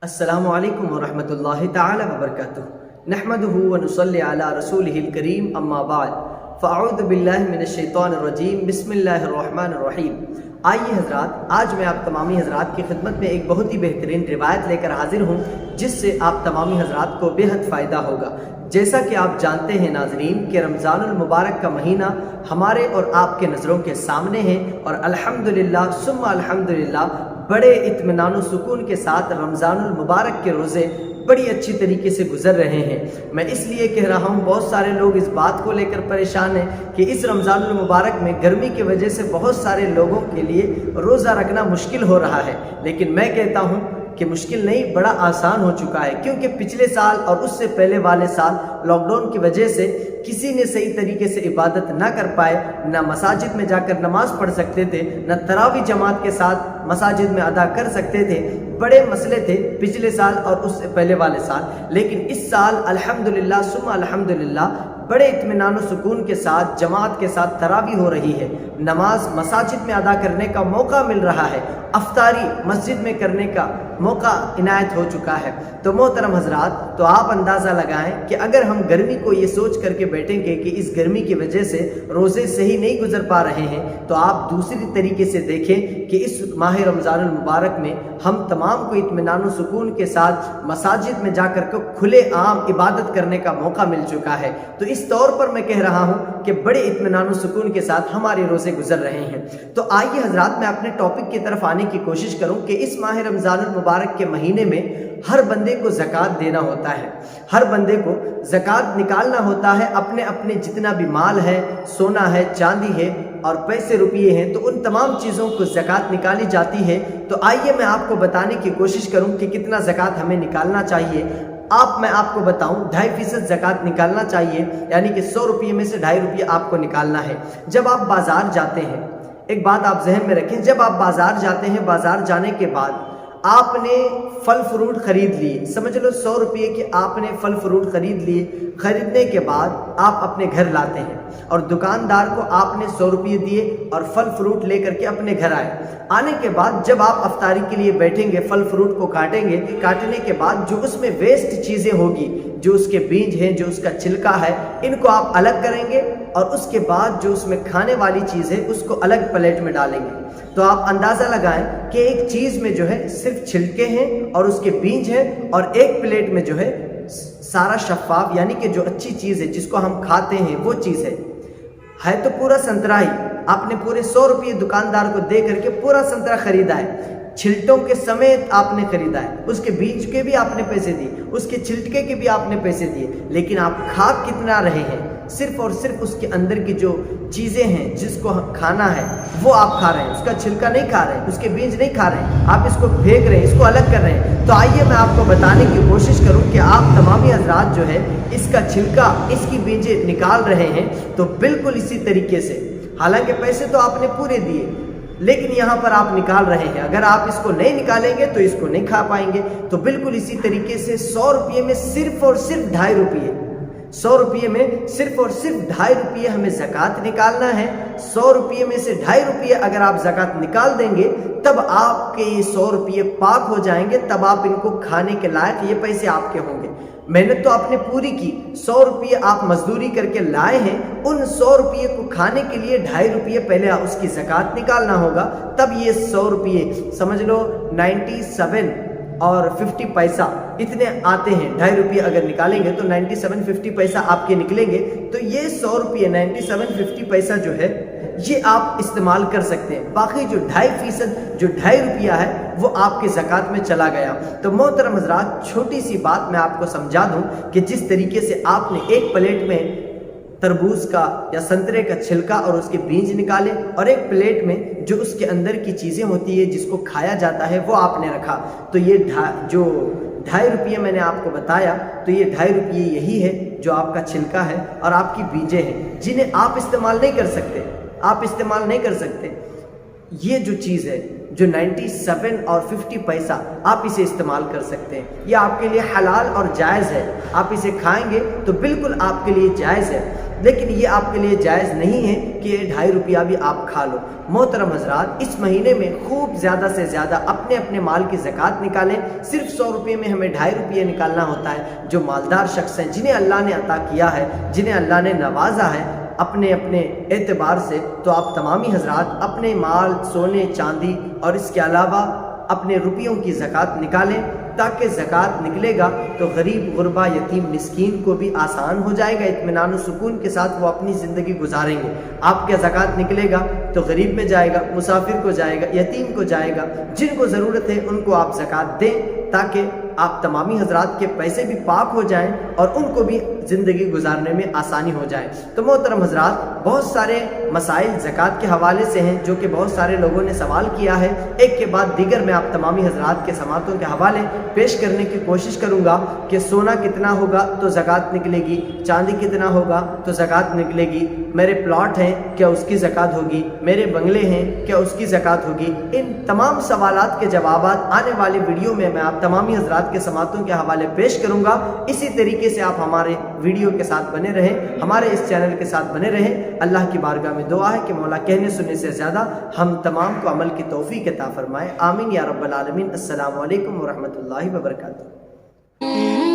السلام علیکم ورحمۃ اللہ تعالی وبرکاتہ نحمده ونصلی علی رسولہ الکریم اما بعد فاعوذ باللہ من الشیطان الرجیم بسم اللہ الرحمن الرحیم۔ آئیے حضرات، آج میں آپ تمامی حضرات کی خدمت میں ایک بہت ہی بہترین روایت لے کر حاضر ہوں جس سے آپ تمامی حضرات کو بے حد فائدہ ہوگا۔ جیسا کہ آپ جانتے ہیں ناظرین کہ رمضان المبارک کا مہینہ ہمارے اور آپ کے نظروں کے سامنے ہے، اور الحمدللہ ثم الحمدللہ بڑے اطمینان و سکون کے ساتھ رمضان المبارک کے روزے بڑی اچھی طریقے سے گزر رہے ہیں۔ میں اس لیے کہہ رہا ہوں، بہت سارے لوگ اس بات کو لے کر پریشان ہیں کہ اس رمضان المبارک میں گرمی کی وجہ سے بہت سارے لوگوں کے لیے روزہ رکھنا مشکل ہو رہا ہے، لیکن میں کہتا ہوں کہ مشکل نہیں، بڑا آسان ہو چکا ہے، کیونکہ پچھلے سال اور اس سے پہلے والے سال لاک ڈاؤن کی وجہ سے کسی نے صحیح طریقے سے عبادت نہ کر پائے، نہ مساجد میں جا کر نماز پڑھ سکتے تھے، نہ تراویح جماعت کے ساتھ مساجد میں ادا کر سکتے تھے۔ بڑے مسئلے تھے پچھلے سال اور اس سے پہلے والے سال، لیکن اس سال الحمدللہ ثم الحمدللہ بڑے اطمینان و سکون کے ساتھ جماعت کے ساتھ تراویح ہو رہی ہے، نماز مساجد میں ادا کرنے کا موقع مل رہا ہے، افطاری مسجد میں کرنے کا موقع عنایت ہو چکا ہے۔ تو محترم حضرات، تو آپ اندازہ لگائیں کہ اگر ہم گرمی کو یہ سوچ کر کے بیٹھیں گے کہ اس گرمی کی وجہ سے روزے صحیح نہیں گزر پا رہے ہیں، تو آپ دوسری طریقے سے دیکھیں کہ اس ماہ رمضان المبارک میں ہم تمام کو اطمینان و سکون کے ساتھ مساجد میں جا کر کے کھلے عام عبادت کرنے کا موقع مل چکا ہے۔ تو اس طور پر میں کہہ رہا ہوں کہ بڑے اطمینان و سکون کے ساتھ ہمارے روزے گزر رہے ہیں۔ تو آئیے حضرات، میں اپنے ٹاپک کی طرف آنے کی کوشش کروں کہ اس ماہ رمضان المبارک کے مہینے میں ہر بندے کو زکوٰۃ دینا ہوتا ہے، ہر بندے کو زکوٰۃ نکالنا ہوتا ہے۔ اپنے اپنے جتنا بھی مال ہے، سونا ہے، چاندی ہے اور پیسے روپیے ہیں، تو ان تمام چیزوں کو زکوٰۃ نکالی جاتی ہے۔ تو آئیے میں آپ کو بتانے کی کوشش کروں کہ کتنا زکوٰۃ ہمیں نکالنا چاہیے۔ میں آپ کو بتاؤں، 2.5% زکوٰۃ نکالنا چاہیے، یعنی کہ 100 روپیے میں سے 2.5 روپیے آپ کو نکالنا ہے۔ جب آپ بازار جاتے ہیں، ایک بات آپ ذہن میں رکھیں، جب آپ بازار جاتے ہیں، بازار جانے کے بعد آپ نے پھل فروٹ خرید لیے، سمجھ لو 100 روپیے کے آپ نے پھل فروٹ خرید لیے، خریدنے کے بعد آپ اپنے گھر لاتے ہیں اور دکاندار کو آپ نے 100 روپیے دیے اور پھل فروٹ لے کر کے اپنے گھر آئے۔ آنے کے بعد جب آپ افطاری کے لیے بیٹھیں گے، پھل فروٹ کو کاٹیں گے، کاٹنے کے بعد جو اس میں ویسٹ چیزیں ہوگی، جو اس کے بیج ہیں، جو اس کا چھلکا ہے، ان کو آپ الگ کریں گے اور اس کے بعد جو اس میں کھانے والی چیز ہے اس کو الگ پلیٹ میں ڈالیں گے۔ تو آپ اندازہ لگائیں کہ ایک چیز میں جو ہے صرف چھلکے ہیں اور اس کے بیج ہیں، اور ایک پلیٹ میں جو ہے سارا شفاف، یعنی کہ جو اچھی چیز ہے جس کو ہم کھاتے ہیں وہ چیز ہے تو پورا سنترا ہی۔ آپ نے پورے 100 روپیے دکاندار کو دے کر کے پورا سنترا خریدا ہے، چھلٹوں کے سمیت آپ نے خریدا ہے، اس کے بیج کے بھی آپ نے پیسے دیے، اس کے چھلٹکے کے بھی آپ نے پیسے دیے، لیکن آپ کھا کتنا رہے ہیں؟ صرف اور صرف اس کے اندر کی جو چیزیں ہیں جس کو کھانا ہے وہ آپ کھا رہے ہیں، اس کا چھلکا نہیں کھا رہے ہیں، اس کے بیج نہیں کھا رہے ہیں، آپ اس کو پھینک رہے ہیں، اس کو الگ کر رہے ہیں۔ تو آئیے میں آپ کو بتانے کی کوشش کروں کہ آپ تمامی حضرات جو ہے اس کا چھلکا، اس کی بیجیں نکال رہے ہیں، تو بالکل اسی طریقے سے، حالانکہ پیسے تو آپ نے پورے دیے، لیکن یہاں پر آپ نکال رہے ہیں۔ اگر آپ اس کو نہیں نکالیں گے تو اس کو نہیں کھا پائیں گے۔ تو بالکل اسی طریقے سے 100 روپیے میں صرف اور صرف 2.5 روپیے، 100 روپیے میں صرف اور صرف 2.5 روپیے ہمیں زکوٰۃ نکالنا ہے۔ 100 روپیے میں سے 2.5 روپیے اگر آپ زکوٰۃ نکال دیں گے، تب آپ کے یہ 100 روپیے پاک ہو جائیں گے، تب آپ ان کو کھانے کے لائق یہ پیسے آپ کے ہوں گے۔ محنت تو آپ نے پوری کی، 100 روپیے آپ مزدوری کر کے لائے ہیں، ان 100 روپیے کو کھانے کے لیے 2.5 روپیے پہلے اس کی زکوٰۃ نکالنا ہوگا، تب یہ 100 روپیے سمجھ لو 97 اور 50 پیسہ اتنے آتے ہیں۔ 2.5 روپیے اگر نکالیں گے تو 97.50 پیسہ آپ کے نکلیں گے۔ تو یہ 100 روپیے 97.50 پیسہ جو ہے یہ آپ استعمال کر سکتے ہیں، باقی جو 2.5% جو 2.5 روپیہ ہے وہ آپ کے زکوٰۃ میں چلا گیا۔ تو محترم حضرات، چھوٹی سی بات میں آپ کو سمجھا دوں کہ جس طریقے سے آپ نے ایک پلیٹ میں تربوز کا یا سنترے کا چھلکا اور اس کے بیج نکالے، اور ایک پلیٹ میں جو اس کے اندر کی چیزیں ہوتی ہیں جس کو کھایا جاتا ہے وہ آپ نے رکھا، تو یہ جو 2.5 روپیے میں نے آپ کو بتایا، تو یہ 2.5 روپیے یہی ہے جو آپ کا چھلکا ہے اور آپ کی بیجیں ہیں جنہیں آپ استعمال نہیں کر سکتے، آپ استعمال نہیں کر سکتے۔ یہ جو چیز ہے جو 97 اور 50 پیسہ آپ اسے استعمال کر سکتے ہیں، یہ آپ کے لیے حلال اور جائز ہے، آپ اسے کھائیں گے تو بالکل آپ کے لیے جائز ہے۔ لیکن یہ آپ کے لیے جائز نہیں ہے کہ یہ 2.5 روپیہ بھی آپ کھا لو۔ محترم حضرات، اس مہینے میں خوب زیادہ سے زیادہ اپنے اپنے مال کی زکوٰۃ نکالیں۔ صرف 100 روپے میں ہمیں 2.5 روپیہ نکالنا ہوتا ہے۔ جو مالدار شخص ہیں، جنہیں اللہ نے عطا کیا ہے، جنہیں اللہ نے نوازا ہے اپنے اپنے اعتبار سے، تو آپ تمامی حضرات اپنے مال، سونے چاندی اور اس کے علاوہ اپنے روپیوں کی زکوٰۃ نکالیں، تاکہ زکوٰۃ نکلے گا تو غریب، غربا، یتیم، مسکین کو بھی آسان ہو جائے گا، اطمینان و سکون کے ساتھ وہ اپنی زندگی گزاریں گے۔ آپ کا زکوٰۃ نکلے گا تو غریب میں جائے گا، مسافر کو جائے گا، یتیم کو جائے گا، جن کو ضرورت ہے ان کو آپ زکوٰۃ دیں، تاکہ آپ تمامی حضرات کے پیسے بھی پاک ہو جائیں اور ان کو بھی زندگی گزارنے میں آسانی ہو جائے۔ تو محترم حضرات، بہت سارے مسائل زکوٰۃ کے حوالے سے ہیں جو کہ بہت سارے لوگوں نے سوال کیا ہے۔ ایک کے بعد دیگر میں آپ تمامی حضرات کے سماعتوں کے حوالے پیش کرنے کی کوشش کروں گا کہ سونا کتنا ہوگا تو زکوٰۃ نکلے گی، چاندی کتنا ہوگا تو زکوٰۃ نکلے گی، میرے پلاٹ ہیں کیا اس کی زکوٰۃ ہوگی، میرے بنگلے ہیں کیا اس کی زکوٰۃ ہوگی۔ ان تمام سوالات کے جوابات آنے والی ویڈیو میں آپ تمامی حضرات کے سماعتوں کے حوالے پیش کروں گا۔ اسی طریقے سے آپ ہمارے ویڈیو کے ساتھ بنے رہیں، ہمارے اس چینل کے ساتھ بنے رہیں۔ اللہ کی بارگاہ میں دعا ہے کہ مولا کہنے سننے سے زیادہ ہم تمام کو عمل کی توفیق عطا فرمائے۔ آمین یا رب العالمین۔ السلام علیکم ورحمۃ اللہ وبرکاتہ۔